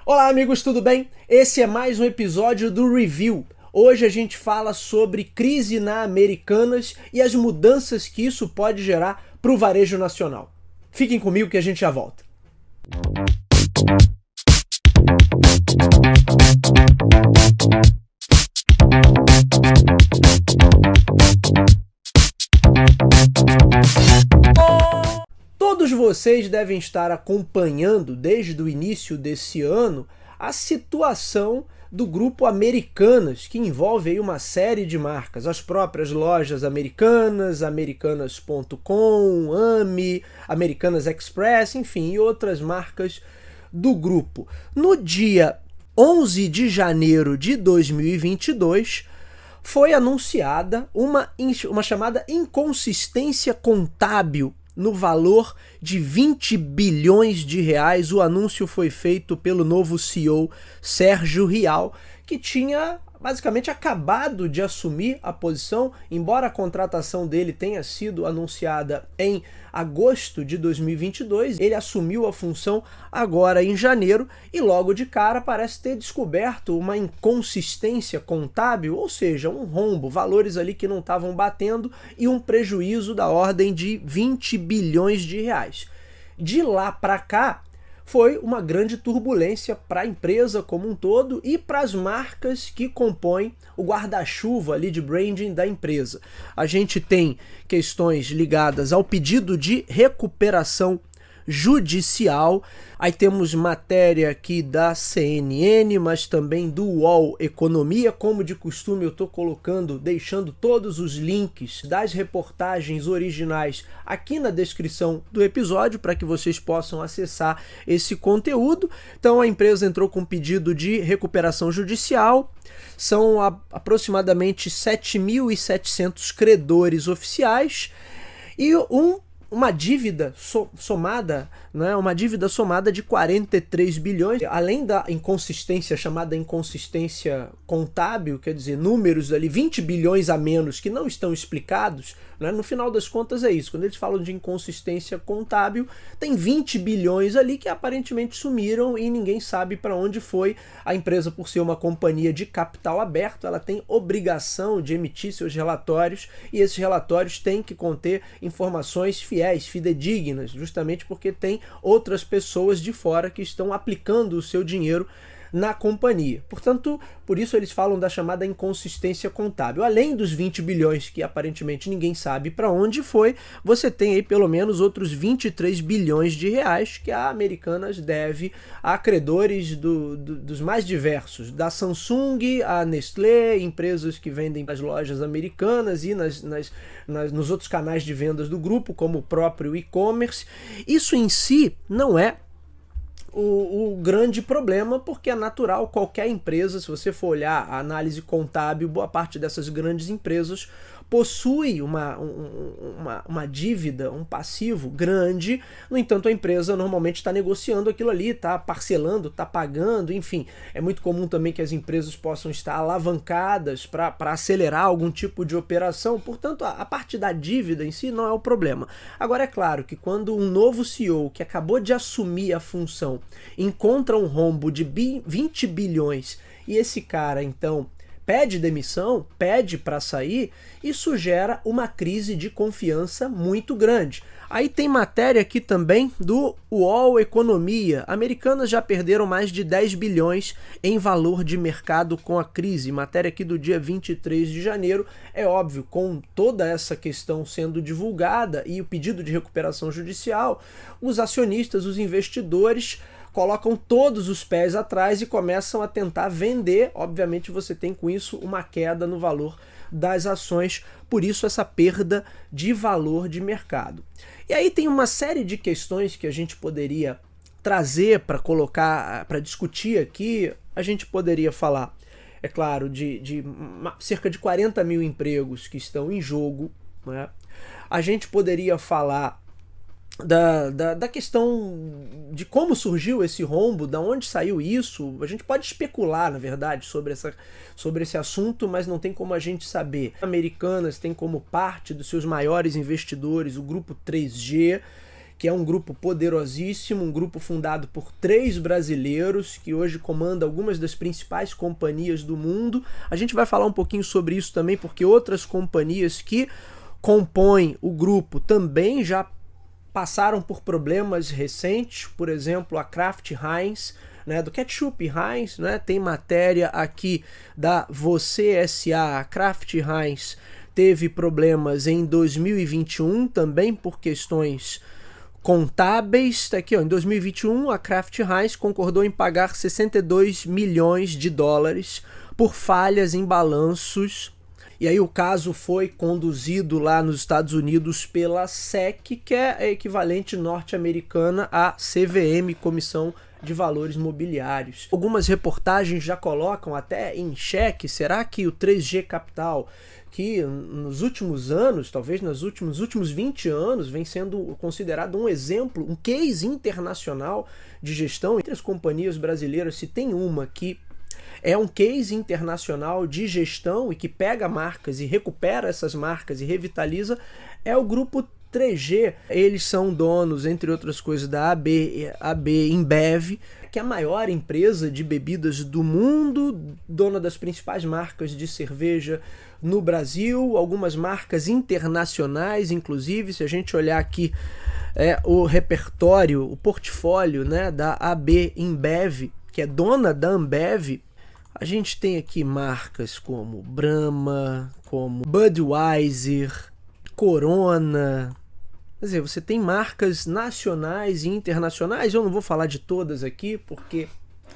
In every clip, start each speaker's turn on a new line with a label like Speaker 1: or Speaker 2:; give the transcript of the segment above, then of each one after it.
Speaker 1: Olá amigos, tudo bem? Esse é mais um episódio do Review. Hoje a gente fala sobre crise na Americanas e as mudanças que isso pode gerar para o varejo nacional. Fiquem comigo que a gente já volta. Todos vocês devem estar acompanhando desde o início desse ano a situação do grupo Americanas, que envolve aí uma série de marcas, as próprias lojas Americanas, Americanas.com, AMI, Americanas Express, enfim, e outras marcas do grupo. No dia 11 de janeiro de 2022, foi anunciada uma chamada inconsistência contábil no valor de 20 bilhões de reais. O anúncio foi feito pelo novo CEO Sérgio Rial, que tinha basicamente acabado de assumir a posição, embora a contratação dele tenha sido anunciada em agosto de 2022, ele assumiu a função agora em janeiro e logo de cara parece ter descoberto uma inconsistência contábil, ou seja, um rombo, valores ali que não estavam batendo e um prejuízo da ordem de 20 bilhões de reais. De lá para cá, foi uma grande turbulência para a empresa como um todo e para as marcas que compõem o guarda-chuva ali de branding da empresa. A gente tem questões ligadas ao pedido de recuperação judicial, aí temos matéria aqui da CNN, mas também do UOL Economia. Como de costume, eu estou deixando todos os links das reportagens originais aqui na descrição do episódio para que vocês possam acessar esse conteúdo. Então a empresa entrou com pedido de recuperação judicial. São aproximadamente 7.700 credores oficiais e uma dívida somada, né, uma dívida somada de 43 bilhões, além da inconsistência chamada inconsistência contábil, quer dizer, números ali, 20 bilhões a menos que não estão explicados, né, no final das contas é isso, quando eles falam de inconsistência contábil, tem 20 bilhões ali que aparentemente sumiram e ninguém sabe para onde foi. A empresa, por ser uma companhia de capital aberto, ela tem obrigação de emitir seus relatórios e esses relatórios têm que conter informações fidedignas, justamente porque tem outras pessoas de fora que estão aplicando o seu dinheiro na companhia. Portanto, por isso eles falam da chamada inconsistência contábil. Além dos 20 bilhões que aparentemente ninguém sabe para onde foi, você tem aí pelo menos outros 23 bilhões de reais que a Americanas deve a credores dos mais diversos, da Samsung, a Nestlé, empresas que vendem nas lojas americanas e nos outros canais de vendas do grupo, como o próprio e-commerce. Isso em si não é o grande problema, porque é natural, qualquer empresa, se você for olhar a análise contábil, boa parte dessas grandes empresas possui uma dívida, um passivo grande. No entanto, a empresa normalmente está negociando aquilo ali, está parcelando, está pagando, enfim. É muito comum também que as empresas possam estar alavancadas para acelerar algum tipo de operação. Portanto, a parte da dívida em si não é o problema. Agora, é claro que quando um novo CEO que acabou de assumir a função encontra um rombo de 20 bilhões e esse cara, então, pede demissão, pede para sair, isso gera uma crise de confiança muito grande. Aí tem matéria aqui também do UOL Economia. Americanas já perderam mais de 10 bilhões em valor de mercado com a crise. Matéria aqui do dia 23 de janeiro. É óbvio, com toda essa questão sendo divulgada e o pedido de recuperação judicial, os acionistas, os investidores colocam todos os pés atrás e começam a tentar vender. Obviamente você tem com isso uma queda no valor das ações, por isso essa perda de valor de mercado. E aí tem uma série de questões que a gente poderia trazer para colocar, para discutir aqui. A gente poderia falar, é claro, de cerca de 40 mil empregos que estão em jogo, né? A gente poderia falar da questão de como surgiu esse rombo, da onde saiu isso. A gente pode especular, na verdade, sobre esse assunto, mas não tem como a gente saber. Americanas tem como parte dos seus maiores investidores o grupo 3G, que é um grupo poderosíssimo, um grupo fundado por 3 brasileiros, que hoje comanda algumas das principais companhias do mundo. A gente vai falar um pouquinho sobre isso também, porque outras companhias que compõem o grupo também já passaram por problemas recentes, por exemplo, a Kraft Heinz, né, do ketchup Heinz, né, tem matéria aqui da Você S.A., a Kraft Heinz teve problemas em 2021, também por questões contábeis. Tá aqui, ó, em 2021, a Kraft Heinz concordou em pagar 62 milhões de dólares por falhas em balanços. E aí o caso foi conduzido lá nos Estados Unidos pela SEC, que é a equivalente norte-americana à CVM, Comissão de Valores Mobiliários. Algumas reportagens já colocam até em xeque, será que o 3G Capital, que nos últimos anos, talvez nos últimos 20 anos, vem sendo considerado um exemplo, um case internacional de gestão entre as companhias brasileiras, se tem uma que é um case internacional de gestão e que pega marcas e recupera essas marcas e revitaliza, é o grupo 3G. Eles são donos, entre outras coisas, da AB InBev, que é a maior empresa de bebidas do mundo, dona das principais marcas de cerveja no Brasil, algumas marcas internacionais, inclusive, se a gente olhar aqui o repertório, o portfólio, né, da AB InBev, que é dona da Ambev, a gente tem aqui marcas como Brahma, como Budweiser, Corona. Quer dizer, você tem marcas nacionais e internacionais. Eu não vou falar de todas aqui, porque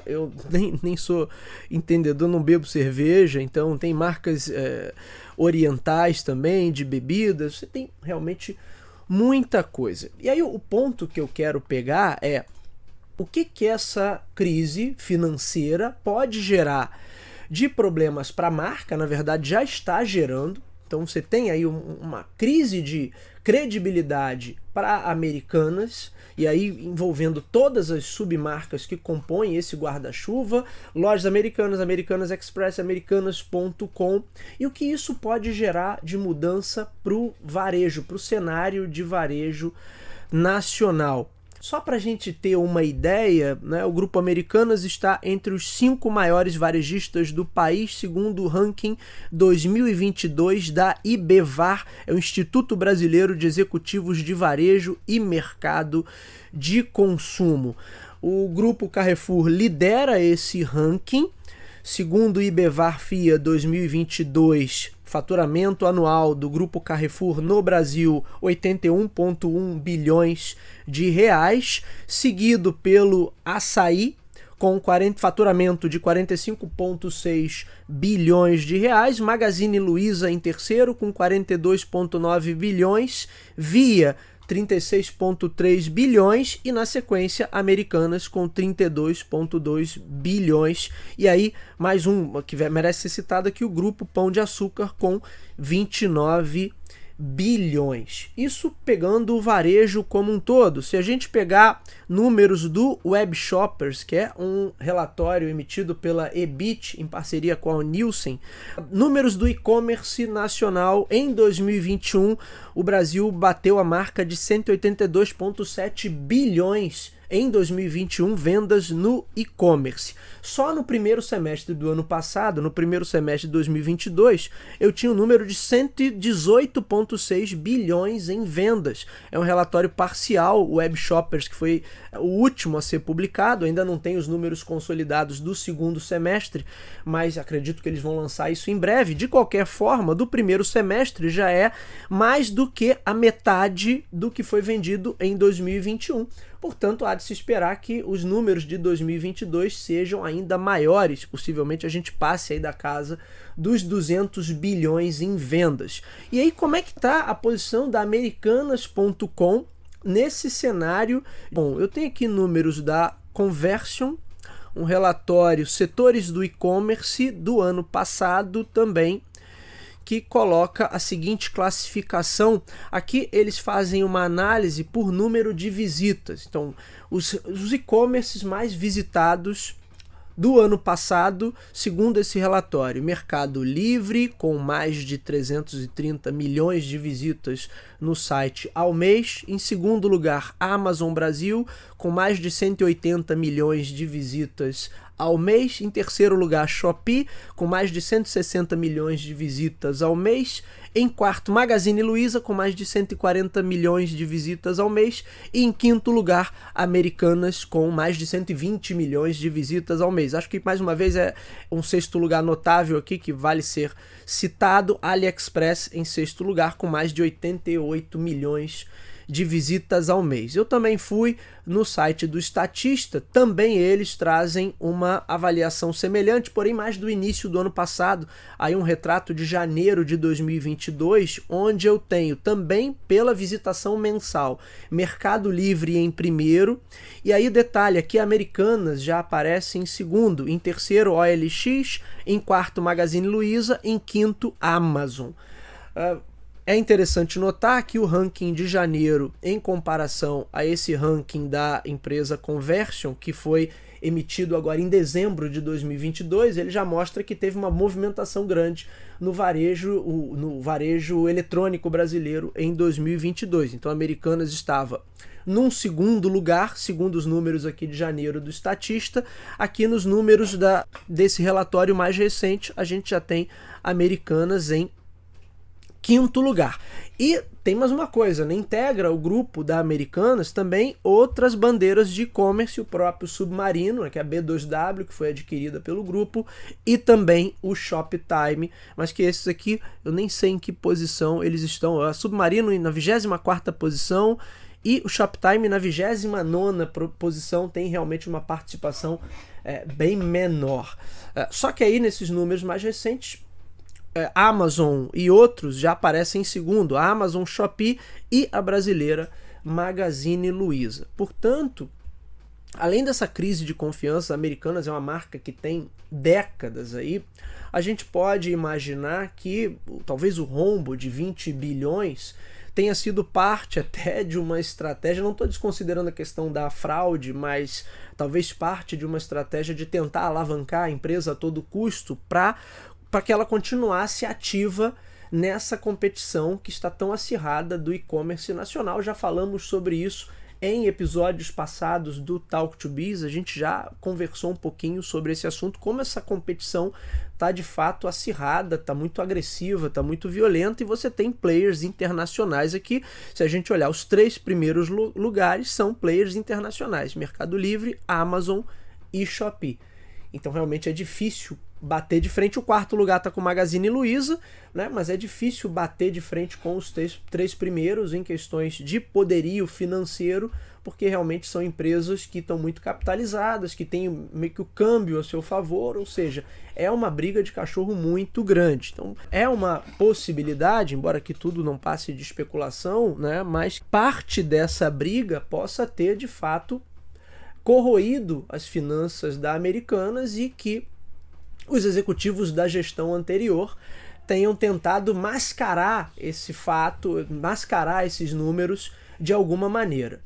Speaker 1: eu nem sou entendedor, não bebo cerveja. Então tem marcas orientais também, de bebidas. Você tem realmente muita coisa. E aí o ponto que eu quero pegar é: o que essa crise financeira pode gerar de problemas para a marca? Na verdade, já está gerando. Então você tem aí uma crise de credibilidade para Americanas, e aí envolvendo todas as submarcas que compõem esse guarda-chuva, lojas Americanas, Americanas Express, Americanas.com, e o que isso pode gerar de mudança para o varejo, para o cenário de varejo nacional. Só para a gente ter uma ideia, né, o Grupo Americanas está entre os 5 maiores varejistas do país, segundo o ranking 2022 da IBEVAR, é o Instituto Brasileiro de Executivos de Varejo e Mercado de Consumo. O Grupo Carrefour lidera esse ranking. Segundo o IBEVAR FIA 2022, faturamento anual do Grupo Carrefour no Brasil, 81,1 bilhões de reais, seguido pelo Assaí, com faturamento de 45,6 bilhões de reais, Magazine Luiza em terceiro, com 42,9 bilhões, Via 36,3 bilhões e na sequência Americanas com 32,2 bilhões. E aí mais um que merece ser citado aqui, o Grupo Pão de Açúcar com 29 bilhões. Isso pegando o varejo como um todo. Se a gente pegar números do Web Shoppers, que é um relatório emitido pela Ebit em parceria com a Nielsen, números do e-commerce nacional em 2021, o Brasil bateu a marca de 182,7 bilhões em 2021, vendas no e-commerce. Só no primeiro semestre do ano passado, no primeiro semestre de 2022, eu tinha um número de 118,6 bilhões em vendas. É um relatório parcial, o Web Shoppers, que foi o último a ser publicado, ainda não tem os números consolidados do segundo semestre, mas acredito que eles vão lançar isso em breve. De qualquer forma, do primeiro semestre já é mais do que a metade do que foi vendido em 2021. Portanto, há de se esperar que os números de 2022 sejam ainda maiores. Possivelmente a gente passe aí da casa dos 200 bilhões em vendas. E aí, como é que está a posição da Americanas.com nesse cenário? Bom, eu tenho aqui números da Conversion, um relatório setores do e-commerce do ano passado também, que coloca a seguinte classificação. Aqui eles fazem uma análise por número de visitas. Então, os e-commerces mais visitados do ano passado, segundo esse relatório: Mercado Livre, com mais de 330 milhões de visitas no site ao mês. Em segundo lugar, Amazon Brasil, com mais de 180 milhões de visitas ao mês. Em terceiro lugar, Shopee, com mais de 160 milhões de visitas ao mês. Em quarto, Magazine Luiza, com mais de 140 milhões de visitas ao mês. E em quinto lugar, Americanas, com mais de 120 milhões de visitas ao mês. Acho que, mais uma vez, é um sexto lugar notável aqui, que vale ser citado. AliExpress, em sexto lugar, com mais de 88 milhões de visitas ao mês. Eu também fui no site do Statista, também eles trazem uma avaliação semelhante, porém mais do início do ano passado, aí um retrato de janeiro de 2022, onde eu tenho também pela visitação mensal Mercado Livre em primeiro, e aí detalhe, aqui Americanas já aparece em segundo, em terceiro OLX, em quarto Magazine Luiza, em quinto Amazon. É interessante notar que o ranking de janeiro, em comparação a esse ranking da empresa Conversion, que foi emitido agora em dezembro de 2022, ele já mostra que teve uma movimentação grande no varejo eletrônico brasileiro em 2022. Então, a Americanas estava num segundo lugar, segundo os números aqui de janeiro do Statista. Aqui nos números desse relatório mais recente, a gente já tem Americanas em quinto lugar. E tem mais uma coisa, né? Integra o grupo da Americanas também outras bandeiras de e-commerce, o próprio Submarino, né, que é a B2W, que foi adquirida pelo grupo, e também o Shoptime, mas que esses aqui eu nem sei em que posição eles estão. A Submarino na 24ª posição e o Shoptime na 29ª posição, tem realmente uma participação bem menor. Só que aí nesses números mais recentes, Amazon e outros já aparecem em segundo, a Amazon, Shopee e a brasileira Magazine Luiza. Portanto, além dessa crise de confiança, Americanas é uma marca que tem décadas aí, a gente pode imaginar que talvez o rombo de 20 bilhões tenha sido parte até de uma estratégia, não estou desconsiderando a questão da fraude, mas talvez parte de uma estratégia de tentar alavancar a empresa a todo custo para que ela continuasse ativa nessa competição que está tão acirrada do e-commerce nacional. Já falamos sobre isso em episódios passados do Talk to Biz, a gente já conversou um pouquinho sobre esse assunto, como essa competição está de fato acirrada, está muito agressiva, está muito violenta, e você tem players internacionais aqui. Se a gente olhar, os 3 primeiros lugares são players internacionais, Mercado Livre, Amazon e Shopee. Então realmente é difícil bater de frente. O quarto lugar está com Magazine Luiza, né? Mas é difícil bater de frente com os 3 primeiros em questões de poderio financeiro, porque realmente são empresas que estão muito capitalizadas, que têm meio que o câmbio a seu favor, ou seja, é uma briga de cachorro muito grande. Então é uma possibilidade, embora que tudo não passe de especulação, né? Mas parte dessa briga possa ter de fato corroído as finanças da Americanas e que os executivos da gestão anterior tenham tentado mascarar esse fato, mascarar esses números de alguma maneira.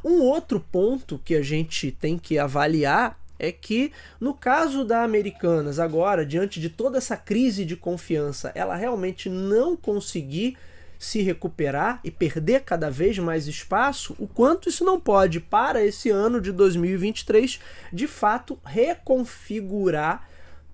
Speaker 1: Um outro ponto que a gente tem que avaliar é que, no caso da Americanas agora, diante de toda essa crise de confiança, ela realmente não conseguir se recuperar e perder cada vez mais espaço, o quanto isso não pode, para esse ano de 2023, de fato reconfigurar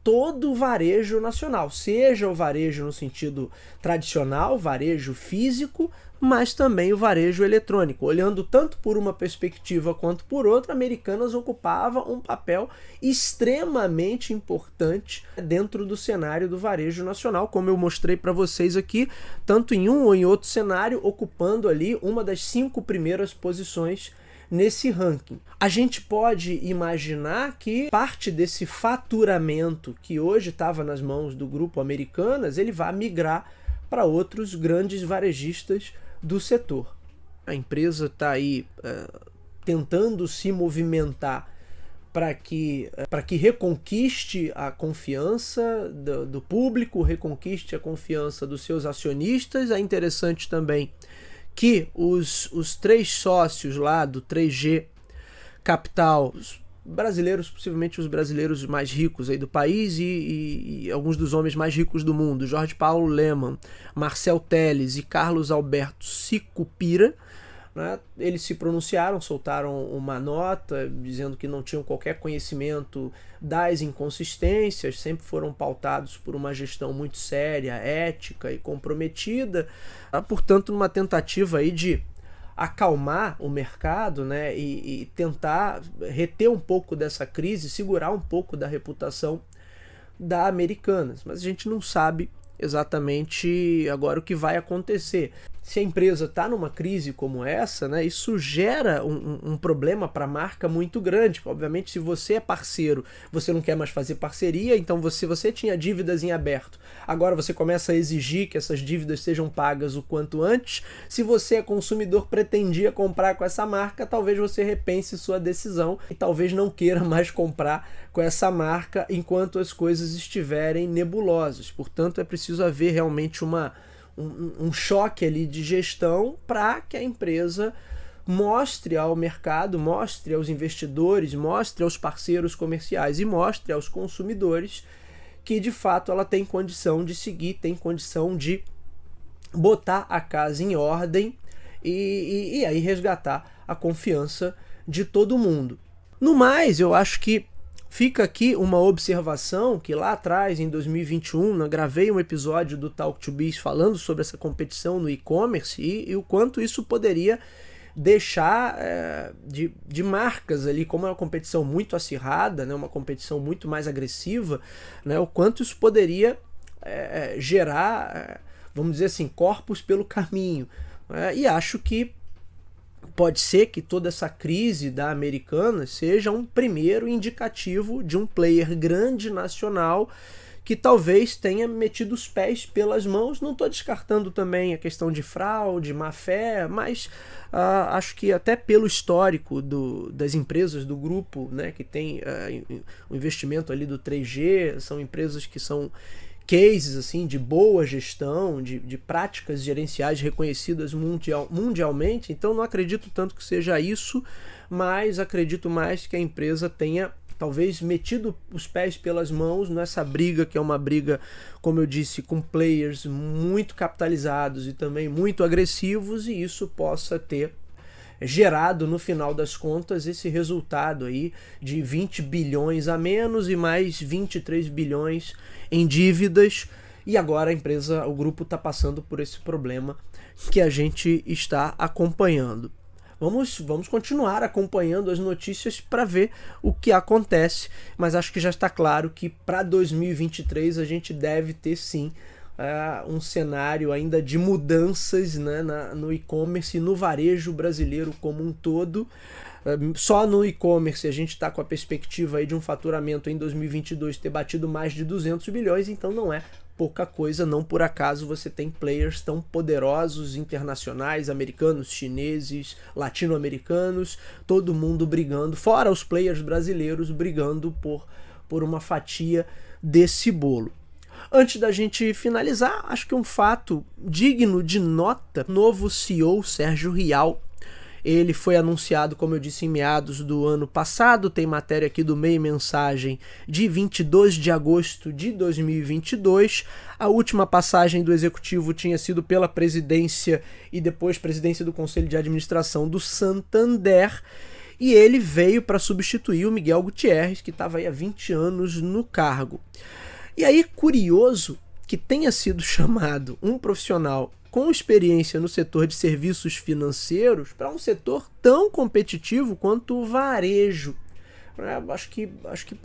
Speaker 1: todo o varejo nacional, seja o varejo no sentido tradicional, varejo físico, mas também o varejo eletrônico. Olhando tanto por uma perspectiva quanto por outra, Americanas ocupava um papel extremamente importante dentro do cenário do varejo nacional, como eu mostrei para vocês aqui, tanto em um ou em outro cenário, ocupando ali uma das 5 primeiras posições nesse ranking. A gente pode imaginar que parte desse faturamento que hoje estava nas mãos do grupo Americanas, ele vai migrar para outros grandes varejistas do setor. A empresa está aí tentando se movimentar para que reconquiste a confiança do público, reconquiste a confiança dos seus acionistas. É interessante também que os 3 sócios lá do 3G Capital brasileiros, possivelmente os brasileiros mais ricos aí do país e alguns dos homens mais ricos do mundo, Jorge Paulo Lemann, Marcel Telles e Carlos Alberto Sicupira, né? Eles se pronunciaram, soltaram uma nota dizendo que não tinham qualquer conhecimento das inconsistências, sempre foram pautados por uma gestão muito séria, ética e comprometida, portanto numa tentativa aí de acalmar o mercado, né, e tentar reter um pouco dessa crise, segurar um pouco da reputação da Americanas. Mas a gente não sabe exatamente agora o que vai acontecer. Se a empresa está numa crise como essa, né, isso gera um problema para a marca muito grande. Obviamente, se você é parceiro, você não quer mais fazer parceria, então se você tinha dívidas em aberto, agora você começa a exigir que essas dívidas sejam pagas o quanto antes. Se você é consumidor, pretendia comprar com essa marca, talvez você repense sua decisão e talvez não queira mais comprar com essa marca enquanto as coisas estiverem nebulosas. Portanto, é preciso haver realmente um choque ali de gestão para que a empresa mostre ao mercado, mostre aos investidores, mostre aos parceiros comerciais e mostre aos consumidores que de fato ela tem condição de seguir, tem condição de botar a casa em ordem e aí resgatar a confiança de todo mundo. No mais, eu acho que fica aqui uma observação que lá atrás, em 2021, eu gravei um episódio do Talk to Biz falando sobre essa competição no e-commerce e o quanto isso poderia deixar de marcas ali, como é uma competição muito acirrada, né, uma competição muito mais agressiva, né, o quanto isso poderia gerar, vamos dizer assim, corpos pelo caminho. E acho que pode ser que toda essa crise da Americanas seja um primeiro indicativo de um player grande nacional que talvez tenha metido os pés pelas mãos. Não estou descartando também a questão de fraude, má-fé, mas acho que até pelo histórico das empresas do grupo, né, que tem o investimento ali do 3G, são empresas que são cases assim, de boa gestão, de práticas gerenciais reconhecidas mundialmente. Então não acredito tanto que seja isso, mas acredito mais que a empresa tenha talvez metido os pés pelas mãos nessa briga, que é uma briga, como eu disse, com players muito capitalizados e também muito agressivos, e isso possa ter gerado no final das contas esse resultado aí de 20 bilhões a menos e mais 23 bilhões em dívidas, e agora a empresa, o grupo está passando por esse problema que a gente está acompanhando. Vamos continuar acompanhando as notícias para ver o que acontece, mas acho que já está claro que para 2023 a gente deve ter sim um cenário ainda de mudanças, né, no e-commerce e no varejo brasileiro como um todo. Só no e-commerce a gente está com a perspectiva aí de um faturamento em 2022 ter batido mais de 200 bilhões, então não é pouca coisa, não por acaso você tem players tão poderosos, internacionais, americanos, chineses, latino-americanos, todo mundo brigando, fora os players brasileiros brigando por uma fatia desse bolo. Antes da gente finalizar, acho que um fato digno de nota, novo CEO Sérgio Rial. Ele foi anunciado, como eu disse, em meados do ano passado, tem matéria aqui do Meio Mensagem de 22 de agosto de 2022. A última passagem do executivo tinha sido pela presidência e depois presidência do Conselho de Administração do Santander, e ele veio para substituir o Miguel Gutierrez, que estava aí há 20 anos no cargo. E aí, curioso que tenha sido chamado um profissional com experiência no setor de serviços financeiros para um setor tão competitivo quanto o varejo. Acho que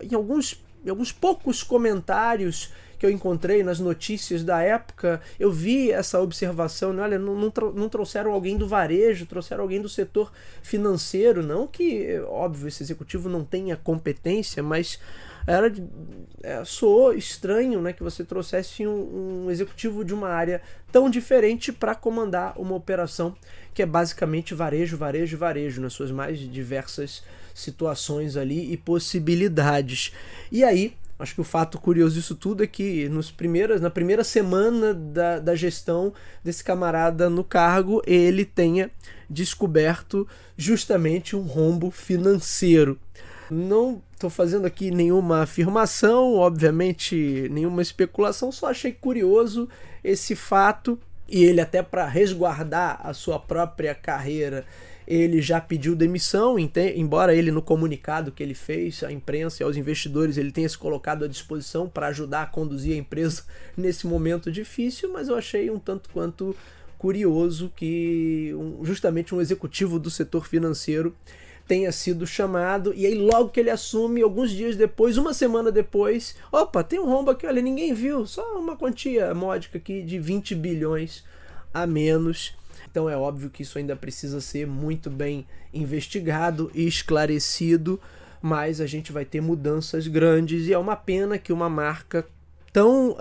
Speaker 1: em alguns poucos comentários que eu encontrei nas notícias da época, eu vi essa observação, né? Olha, não trouxeram alguém do varejo, trouxeram alguém do setor financeiro. Não que, óbvio, esse executivo não tenha competência, mas soou estranho, né, que você trouxesse um executivo de uma área tão diferente para comandar uma operação que é basicamente varejo, nas suas mais diversas situações ali e possibilidades. E aí, acho que o fato curioso disso tudo é que na primeira semana da gestão desse camarada no cargo, ele tenha descoberto justamente um rombo financeiro. Não estou fazendo aqui nenhuma afirmação, obviamente nenhuma especulação, só achei curioso esse fato. E ele, até para resguardar a sua própria carreira, ele já pediu demissão, embora ele, no comunicado que ele fez à imprensa e aos investidores, ele tenha se colocado à disposição para ajudar a conduzir a empresa nesse momento difícil, mas eu achei um tanto quanto curioso que justamente um executivo do setor financeiro tenha sido chamado, e aí logo que ele assume, alguns dias depois, uma semana depois, opa, tem um rombo aqui, olha, ninguém viu, só uma quantia módica aqui de 20 bilhões a menos. Então é óbvio que isso ainda precisa ser muito bem investigado e esclarecido, mas a gente vai ter mudanças grandes e é uma pena que uma marca tão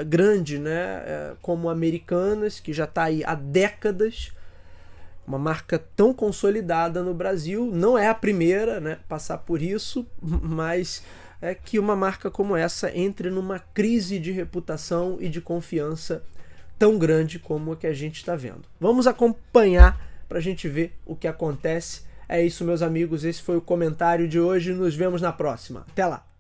Speaker 1: grande, né, como Americanas, que já está aí há décadas, uma marca tão consolidada no Brasil, não é a primeira, né, passar por isso, mas é que uma marca como essa entre numa crise de reputação e de confiança tão grande como a que a gente está vendo. Vamos acompanhar para a gente ver o que acontece. É isso, meus amigos, esse foi o comentário de hoje, nos vemos na próxima. Até lá!